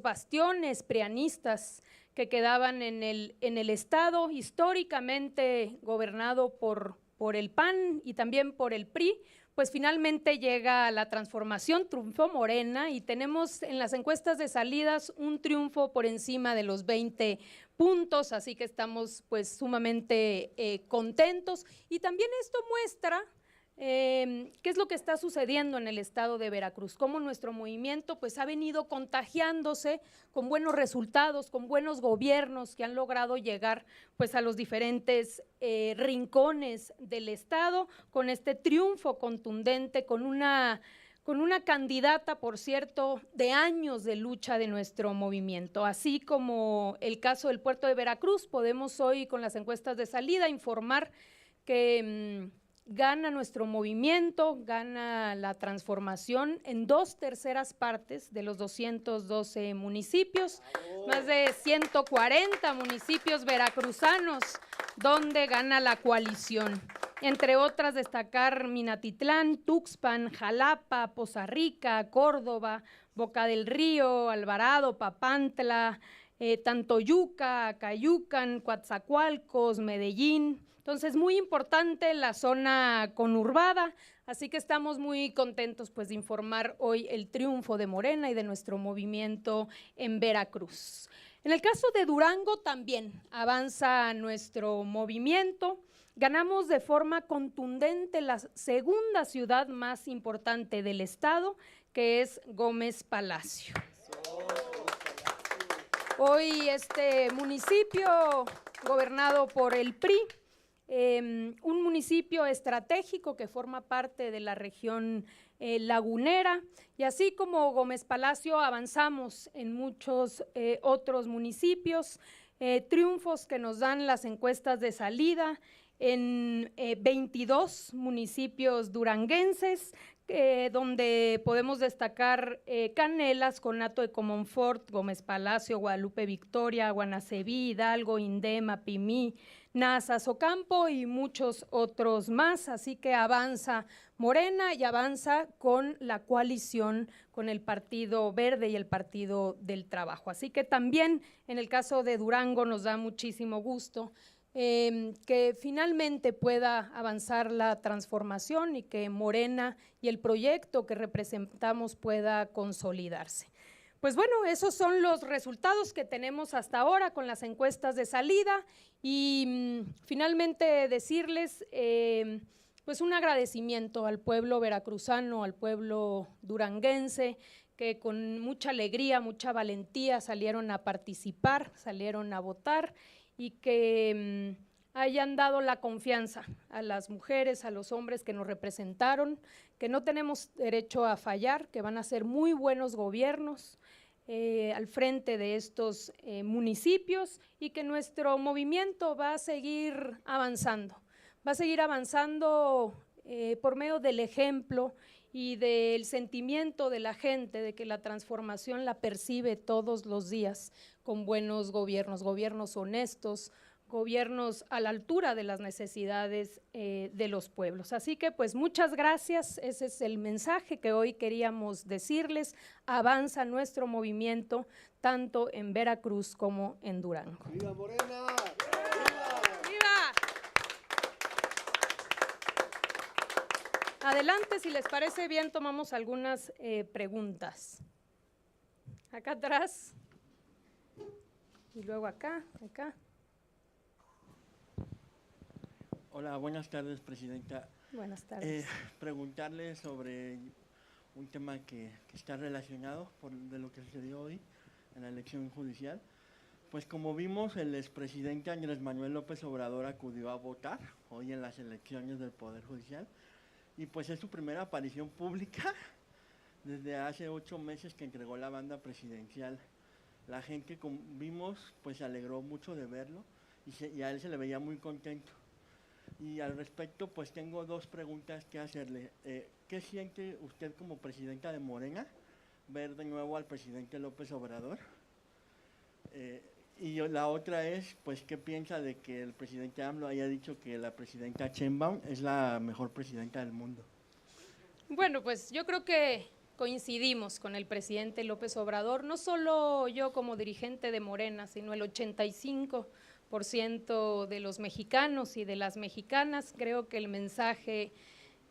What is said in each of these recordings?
bastiones prianistas que quedaban en el Estado, históricamente gobernado por el PAN y también por el PRI, pues finalmente llega la transformación, triunfó Morena y tenemos en las encuestas de salidas un triunfo por encima de los 20 puntos, así que estamos pues sumamente contentos y también esto muestra ¿qué es lo que está sucediendo en el estado de Veracruz? Cómo nuestro movimiento pues ha venido contagiándose con buenos resultados, con buenos gobiernos que han logrado llegar pues a los diferentes rincones del estado, con este triunfo contundente, con una candidata, por cierto, de años de lucha de nuestro movimiento. Así como el caso del puerto de Veracruz, podemos hoy con las encuestas de salida informar que gana nuestro movimiento, gana la transformación en 2/3 partes de los 212 municipios, más de 140 municipios veracruzanos donde gana la coalición. Entre otras, destacar Minatitlán, Tuxpan, Jalapa, Poza Rica, Córdoba, Boca del Río, Alvarado, Papantla, Tantoyuca, Cayucan, Coatzacoalcos, Medellín. Entonces, muy importante la zona conurbada, así que estamos muy contentos pues de informar hoy el triunfo de Morena y de nuestro movimiento en Veracruz. En el caso de Durango también avanza nuestro movimiento, ganamos de forma contundente la segunda ciudad más importante del estado, que es Gómez Palacio. Hoy este municipio gobernado por el PRI, un municipio estratégico que forma parte de la región lagunera, y así como Gómez Palacio avanzamos en muchos otros municipios, triunfos que nos dan las encuestas de salida en 22 municipios duranguenses, donde podemos destacar Canelas, Conato de Comonfort, Gómez Palacio, Guadalupe Victoria, Guanaceví, Hidalgo, Indema, Pimí, Nazas, Ocampo y muchos otros más, así que avanza Morena y avanza con la coalición con el Partido Verde y el Partido del Trabajo. Así que también en el caso de Durango nos da muchísimo gusto que finalmente pueda avanzar la transformación y que Morena y el proyecto que representamos pueda consolidarse. Pues bueno, esos son los resultados que tenemos hasta ahora con las encuestas de salida y finalmente decirles pues un agradecimiento al pueblo veracruzano, al pueblo duranguense, que con mucha alegría, mucha valentía salieron a participar, salieron a votar y que hayan dado la confianza a las mujeres, a los hombres que nos representaron, que no tenemos derecho a fallar, que van a ser muy buenos gobiernos al frente de estos municipios y que nuestro movimiento va a seguir avanzando por medio del ejemplo y del sentimiento de la gente de que la transformación la percibe todos los días con buenos gobiernos, gobiernos honestos, gobiernos a la altura de las necesidades de los pueblos. Así que pues muchas gracias, ese es el mensaje que hoy queríamos decirles, avanza nuestro movimiento tanto en Veracruz como en Durango. ¡Viva Morena! Adelante, si les parece bien, tomamos algunas preguntas. Acá atrás y luego acá. Hola, buenas tardes, Presidenta. Buenas tardes. Preguntarle sobre un tema que está relacionado de lo que sucedió hoy en la elección judicial. Pues como vimos, el expresidente Andrés Manuel López Obrador acudió a votar hoy en las elecciones del Poder Judicial y pues es su primera aparición pública desde hace 8 meses que entregó la banda presidencial. La gente, como vimos, pues se alegró mucho de verlo y a él se le veía muy contento. Y al respecto, pues tengo 2 preguntas que hacerle. ¿Qué siente usted como presidenta de Morena ver de nuevo al presidente López Obrador? Y la otra es, pues, ¿qué piensa de que el presidente AMLO haya dicho que la presidenta Sheinbaum es la mejor presidenta del mundo? Bueno, pues yo creo que coincidimos con el presidente López Obrador, no solo yo como dirigente de Morena, sino el 85% de los mexicanos y de las mexicanas. Creo que el mensaje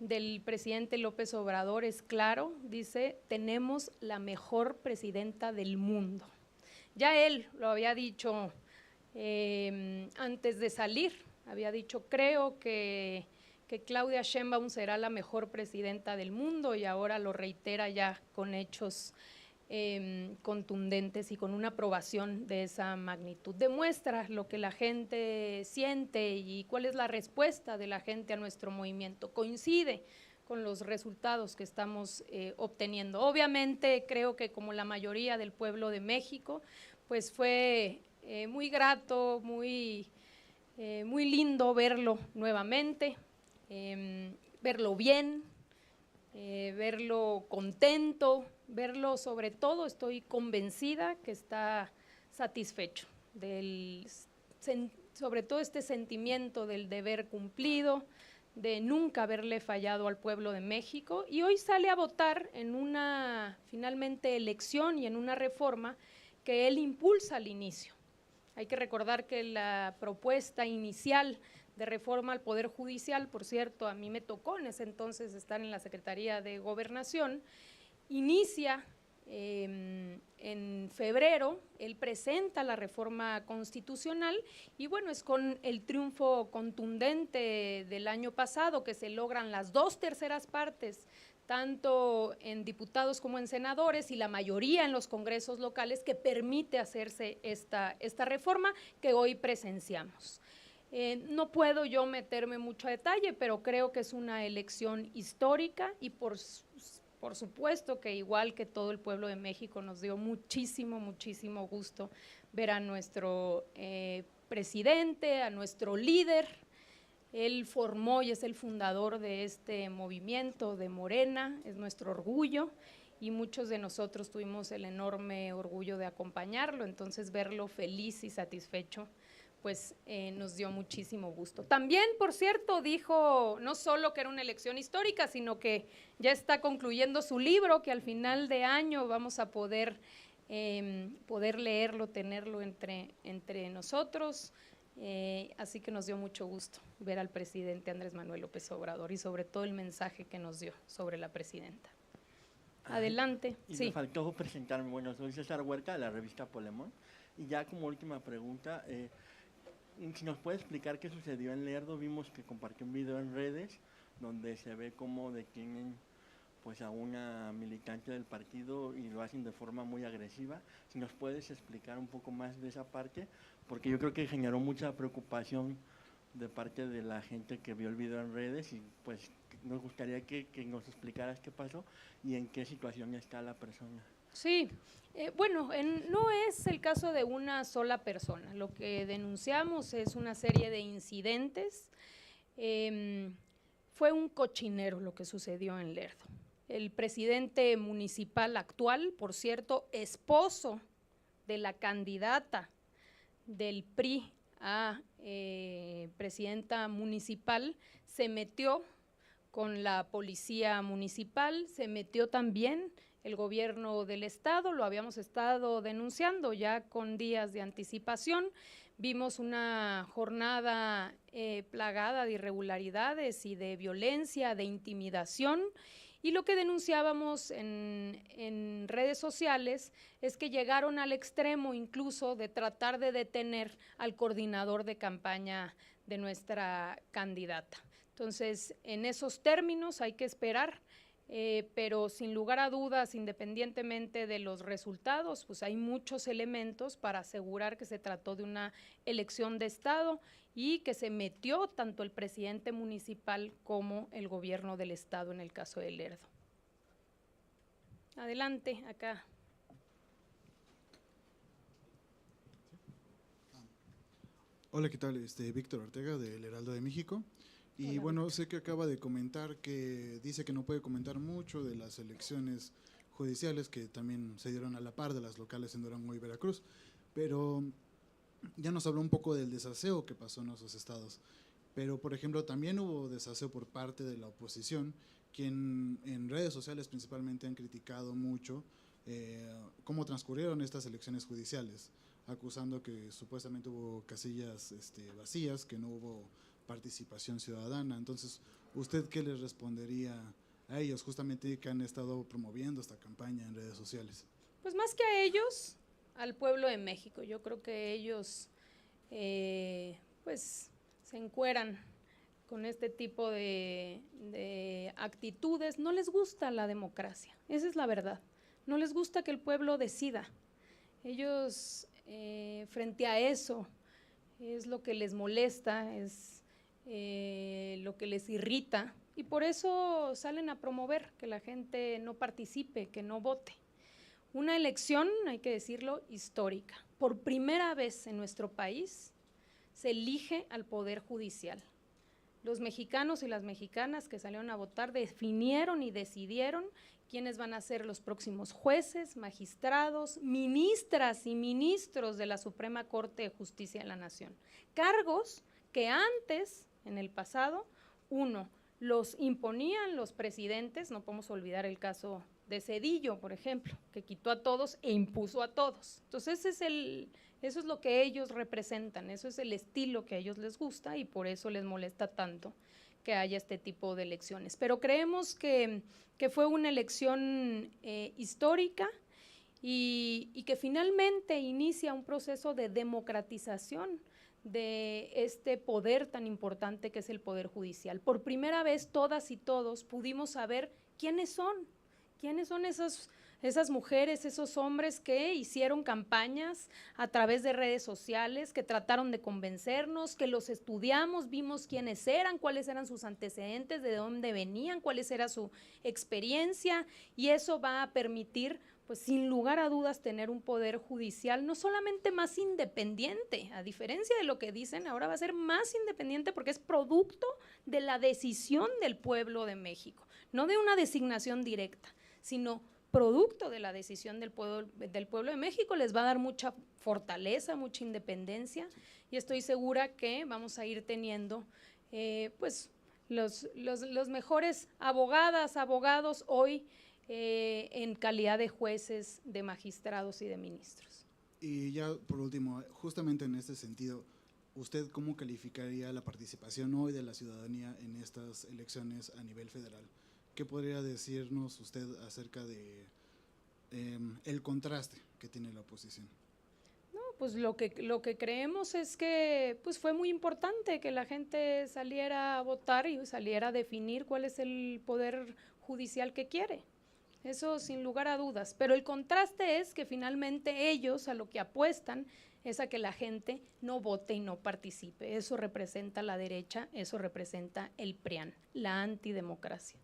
del presidente López Obrador es claro, dice, tenemos la mejor presidenta del mundo. Ya él lo había dicho antes de salir, había dicho, creo que Claudia Sheinbaum será la mejor presidenta del mundo, y ahora lo reitera ya con hechos contundentes y con una aprobación de esa magnitud. Demuestra lo que la gente siente y cuál es la respuesta de la gente a nuestro movimiento. Coincide con los resultados que estamos obteniendo. Obviamente creo que como la mayoría del pueblo de México, pues fue muy grato, muy lindo verlo nuevamente, verlo bien, verlo contento, verlo sobre todo, estoy convencida que está satisfecho sobre todo este sentimiento del deber cumplido, de nunca haberle fallado al pueblo de México, y hoy sale a votar en una finalmente elección y en una reforma que él impulsa al inicio. Hay que recordar que la propuesta inicial de reforma al Poder Judicial, por cierto, a mí me tocó en ese entonces estar en la Secretaría de Gobernación, inicia en febrero, él presenta la reforma constitucional y bueno, es con el triunfo contundente del año pasado que se logran las 2/3 partes, tanto en diputados como en senadores y la mayoría en los congresos locales, que permite hacerse esta reforma que hoy presenciamos. No puedo yo meterme mucho a detalle, pero creo que es una elección histórica y por supuesto que igual que todo el pueblo de México nos dio muchísimo gusto ver a nuestro presidente, a nuestro líder. Él formó y es el fundador de este movimiento de Morena, es nuestro orgullo y muchos de nosotros tuvimos el enorme orgullo de acompañarlo, entonces verlo feliz y satisfecho pues nos dio muchísimo gusto. También, por cierto, dijo no solo que era una elección histórica, sino que ya está concluyendo su libro, que al final de año vamos a poder leerlo, tenerlo entre nosotros, así que nos dio mucho gusto ver al presidente Andrés Manuel López Obrador y sobre todo el mensaje que nos dio sobre la presidenta. Adelante. Y sí. me faltó presentarme, bueno, soy César Huerta de la revista Polemón, y ya como última pregunta, si nos puede explicar qué sucedió en Lerdo. Vimos que compartió un video en redes donde se ve cómo detienen pues a una militante del partido y lo hacen de forma muy agresiva. Si nos puedes explicar un poco más de esa parte, porque yo creo que generó mucha preocupación de parte de la gente que vio el video en redes y pues nos gustaría que nos explicaras qué pasó y en qué situación está la persona. Sí, bueno, no es el caso de una sola persona. Lo que denunciamos es una serie de incidentes. Fue un cochinero lo que sucedió en Lerdo. El presidente municipal actual, por cierto, esposo de la candidata del PRI a presidenta municipal, se metió con la policía municipal, se metió también el gobierno del estado, lo habíamos estado denunciando ya con días de anticipación. Vimos una jornada plagada de irregularidades y de violencia, de intimidación, y lo que denunciábamos en redes sociales es que llegaron al extremo incluso de tratar de detener al coordinador de campaña de nuestra candidata. Entonces, en esos términos hay que esperar, pero sin lugar a dudas, independientemente de los resultados, pues hay muchos elementos para asegurar que se trató de una elección de Estado y que se metió tanto el presidente municipal como el gobierno del Estado en el caso de Lerdo. Adelante, acá. Hola, ¿qué tal? Víctor Ortega, del Heraldo de México. Y Hola, bueno, Víctor. sé que acaba de comentar que dice que no puede comentar mucho de las elecciones judiciales que también se dieron a la par de las locales en Durango y Veracruz, pero ya nos habló un poco del desaseo que pasó en esos estados. Pero, por ejemplo, también hubo desaseo por parte de la oposición, quien en redes sociales principalmente han criticado mucho cómo transcurrieron estas elecciones judiciales, acusando que supuestamente hubo casillas vacías, que no hubo participación ciudadana. Entonces, ¿usted qué les respondería a ellos, justamente que han estado promoviendo esta campaña en redes sociales? Pues más que a ellos, al pueblo de México. Yo creo que ellos pues se encueran con este tipo de actitudes. No les gusta la democracia, esa es la verdad. No les gusta que el pueblo decida. Ellos frente a eso es lo que les molesta, es lo que les irrita, y por eso salen a promover que la gente no participe, que no vote. Una elección, hay que decirlo, histórica. Por primera vez en nuestro país se elige al Poder Judicial. Los mexicanos y las mexicanas que salieron a votar definieron y decidieron quiénes van a ser los próximos jueces, magistrados, ministras y ministros de la Suprema Corte de Justicia de la Nación. Cargos que antes, en el pasado, los imponían los presidentes. No podemos olvidar el caso de Zedillo, por ejemplo, que quitó a todos e impuso a todos. Entonces eso es lo que ellos representan, eso es el estilo que a ellos les gusta, y por eso les molesta tanto que haya este tipo de elecciones. Pero creemos que fue una elección histórica y que finalmente inicia un proceso de democratización de este poder tan importante que es el Poder Judicial. Por primera vez todas y todos pudimos saber quiénes son esas mujeres, esos hombres que hicieron campañas a través de redes sociales, que trataron de convencernos, que los estudiamos, vimos quiénes eran, cuáles eran sus antecedentes, de dónde venían, cuál era su experiencia, y eso va a permitir, pues sin lugar a dudas, tener un poder judicial no solamente más independiente, a diferencia de lo que dicen, ahora va a ser más independiente porque es producto de la decisión del pueblo de México, no de una designación directa, sino producto de la decisión del pueblo de México. Les va a dar mucha fortaleza, mucha independencia, y estoy segura que vamos a ir teniendo pues los mejores abogados hoy en calidad de jueces, de magistrados y de ministros. Y ya por último, justamente en este sentido, ¿usted cómo calificaría la participación hoy de la ciudadanía en estas elecciones a nivel federal? ¿Qué podría decirnos usted acerca de el contraste que tiene la oposición? No, pues lo que creemos es que pues fue muy importante que la gente saliera a votar y saliera a definir cuál es el poder judicial que quiere. Eso sin lugar a dudas. Pero el contraste es que finalmente ellos a lo que apuestan es a que la gente no vote y no participe. Eso representa la derecha, eso representa el PRIAN, la antidemocracia.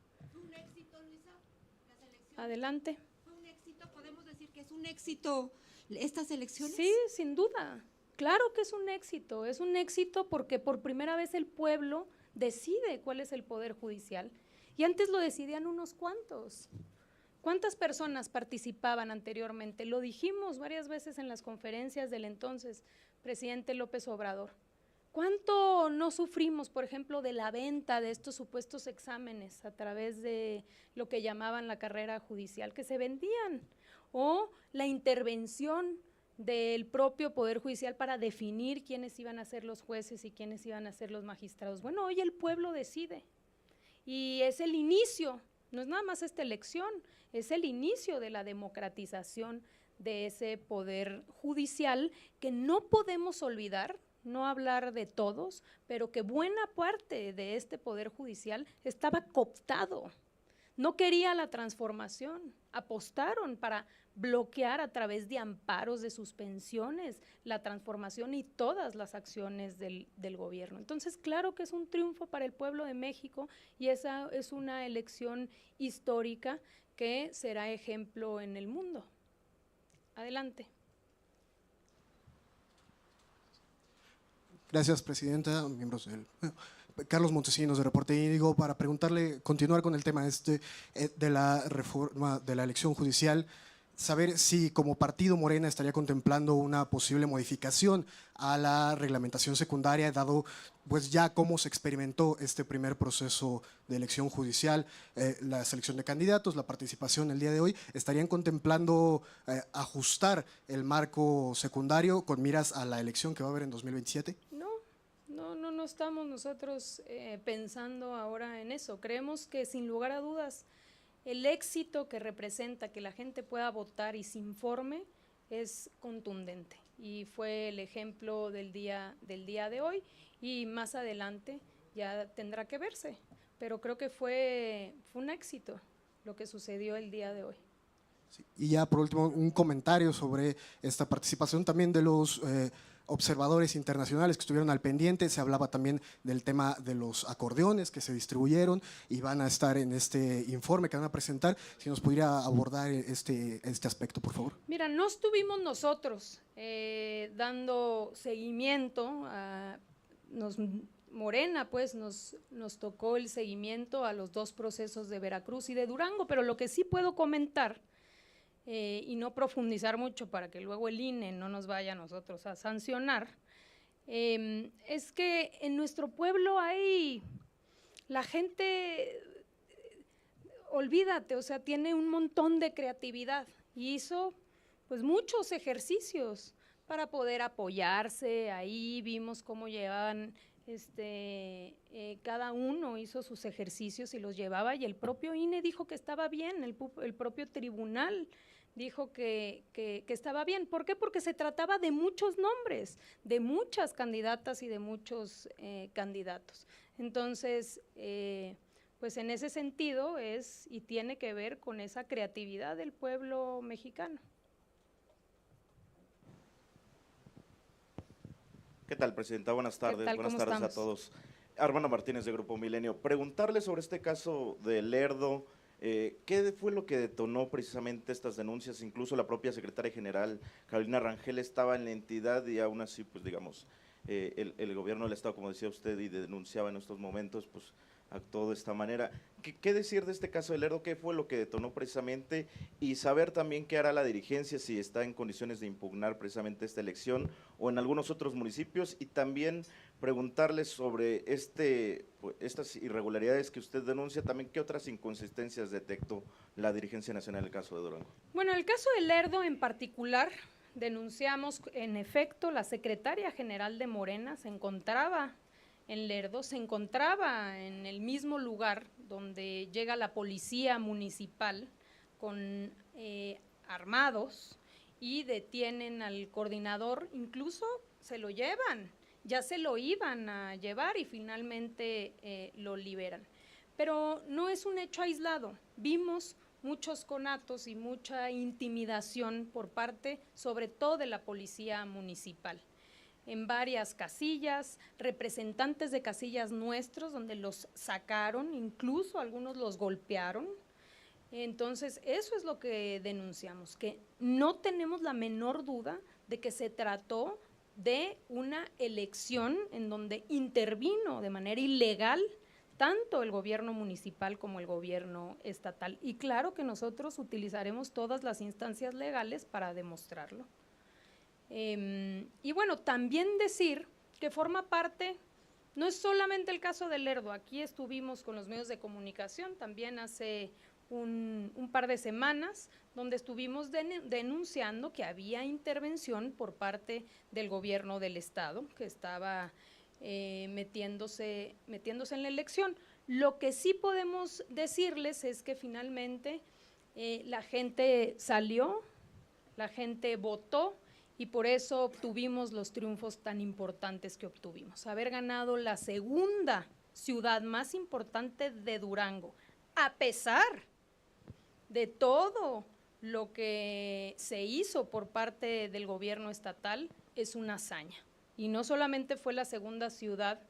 Adelante. ¿Fue un éxito? ¿Podemos decir que es un éxito estas elecciones? Sí, sin duda. Claro que es un éxito. Es un éxito porque por primera vez el pueblo decide cuál es el poder judicial. Y antes lo decidían unos cuantos. ¿Cuántas personas participaban anteriormente? Lo dijimos varias veces en las conferencias del entonces presidente López Obrador. ¿Cuánto no sufrimos, por ejemplo, de la venta de estos supuestos exámenes a través de lo que llamaban la carrera judicial, que se vendían? O la intervención del propio Poder Judicial para definir quiénes iban a ser los jueces y quiénes iban a ser los magistrados. Bueno, hoy el pueblo decide y es el inicio, no es nada más esta elección, es el inicio de la democratización de ese Poder Judicial que no podemos olvidar. No hablar de todos, pero que buena parte de este Poder Judicial estaba cooptado, no quería la transformación, apostaron para bloquear a través de amparos, de suspensiones, la transformación y todas las acciones del gobierno. Entonces, claro que es un triunfo para el pueblo de México y esa es una elección histórica que será ejemplo en el mundo. Adelante. Gracias, presidenta, miembros del… Carlos Montesinos, de Reporte Índigo, para preguntarle, continuar con el tema de la reforma de la elección judicial. saber si como partido Morena estaría contemplando una posible modificación a la reglamentación secundaria, dado pues ya cómo se experimentó este primer proceso de elección judicial, la selección de candidatos, la participación el día de hoy. ¿Estarían contemplando ajustar el marco secundario con miras a la elección que va a haber en 2027? No estamos nosotros pensando ahora en eso. Creemos que sin lugar a dudas el éxito que representa que la gente pueda votar y se informe es contundente, y fue el ejemplo del día de hoy, y más adelante ya tendrá que verse, pero creo que fue un éxito lo que sucedió el día de hoy. Sí. Y ya por último, un comentario sobre esta participación también de los observadores internacionales que estuvieron al pendiente. Se hablaba también del tema de los acordeones que se distribuyeron y van a estar en este informe que van a presentar. Si nos pudiera abordar este aspecto, por favor. Mira, no estuvimos nosotros dando seguimiento Morena pues nos tocó el seguimiento a los dos procesos de Veracruz y de Durango, pero lo que sí puedo comentar y no profundizar mucho para que luego el INE no nos vaya a nosotros a sancionar, es que en nuestro pueblo hay la gente, olvídate, o sea, tiene un montón de creatividad y hizo pues muchos ejercicios para poder apoyarse. Ahí vimos cómo llevaban, cada uno hizo sus ejercicios y los llevaba, y el propio INE dijo que estaba bien, el propio tribunal dijo que estaba bien. ¿Por qué? Porque se trataba de muchos nombres, de muchas candidatas y de muchos candidatos. Entonces, pues en ese sentido es y tiene que ver con esa creatividad del pueblo mexicano. ¿Qué tal, Presidenta? Buenas tardes. Buenas tardes a todos. Armando Martínez, de Grupo Milenio. Preguntarle sobre este caso de Lerdo, ¿qué fue lo que detonó precisamente estas denuncias? Incluso la propia secretaria general, Carolina Rangel, estaba en la entidad y aún así, pues digamos, el gobierno del Estado, como decía usted, y denunciaba en estos momentos, pues actuó de esta manera. ¿Qué decir de este caso de Lerdo? ¿Qué fue lo que detonó precisamente? Y saber también qué hará la dirigencia, si está en condiciones de impugnar precisamente esta elección o en algunos otros municipios, y también preguntarles sobre estas irregularidades que usted denuncia, también qué otras inconsistencias detectó la dirigencia nacional en el caso de Durango. Bueno, el caso de Lerdo en particular, denunciamos, en efecto, la secretaria general de Morena se encontraba en Lerdo, se encontraba en el mismo lugar donde llega la policía municipal con armados y detienen al coordinador, incluso se lo llevan, ya se lo iban a llevar y finalmente lo liberan. Pero no es un hecho aislado, vimos muchos conatos y mucha intimidación por parte, sobre todo de la policía municipal. En varias casillas, representantes de casillas nuestros, donde los sacaron, incluso algunos los golpearon. Entonces, eso es lo que denunciamos, que no tenemos la menor duda de que se trató de una elección en donde intervino de manera ilegal tanto el gobierno municipal como el gobierno estatal. Y claro que nosotros utilizaremos todas las instancias legales para demostrarlo. Y bueno, también decir que forma parte, no es solamente el caso de Lerdo, aquí estuvimos con los medios de comunicación también hace un par de semanas, donde estuvimos denunciando que había intervención por parte del gobierno del Estado, que estaba metiéndose en la elección. Lo que sí podemos decirles es que finalmente la gente salió, la gente votó, y por eso obtuvimos los triunfos tan importantes que obtuvimos. Haber ganado la segunda ciudad más importante de Durango, a pesar de todo lo que se hizo por parte del gobierno estatal, es una hazaña. Y no solamente fue la segunda ciudad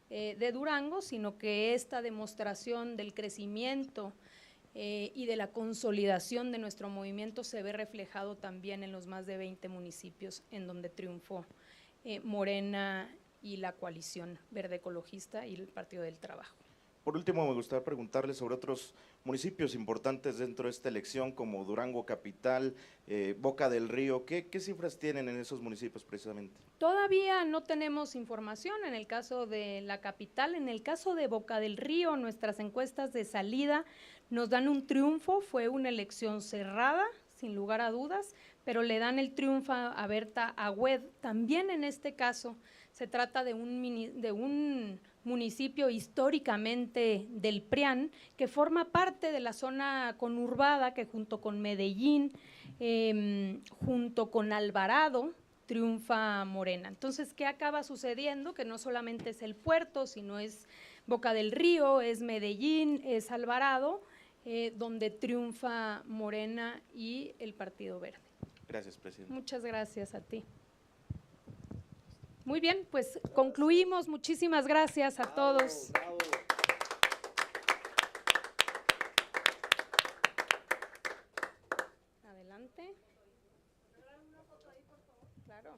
de Durango, sino que esta demostración del crecimiento y de la consolidación de nuestro movimiento se ve reflejado también en los más de 20 municipios en donde triunfó Morena y la coalición verde ecologista y el Partido del Trabajo. Por último, me gustaría preguntarle sobre otros municipios importantes dentro de esta elección, como Durango Capital, Boca del Río. ¿Qué cifras tienen en esos municipios precisamente? Todavía no tenemos información en el caso de la capital. En el caso de Boca del Río, nuestras encuestas de salida nos dan un triunfo. Fue una elección cerrada, sin lugar a dudas, pero le dan el triunfo a Berta Agüed. También en este caso se trata de un municipio históricamente del PRIAN, que forma parte de la zona conurbada, que junto con Medellín, junto con Alvarado, triunfa Morena. Entonces, ¿qué acaba sucediendo? Que no solamente es el puerto, sino es Boca del Río, es Medellín, es Alvarado, donde triunfa Morena y el Partido Verde. Gracias, presidente. Muchas gracias a ti. Muy bien, pues concluimos. Muchísimas gracias a todos. Adelante. Claro.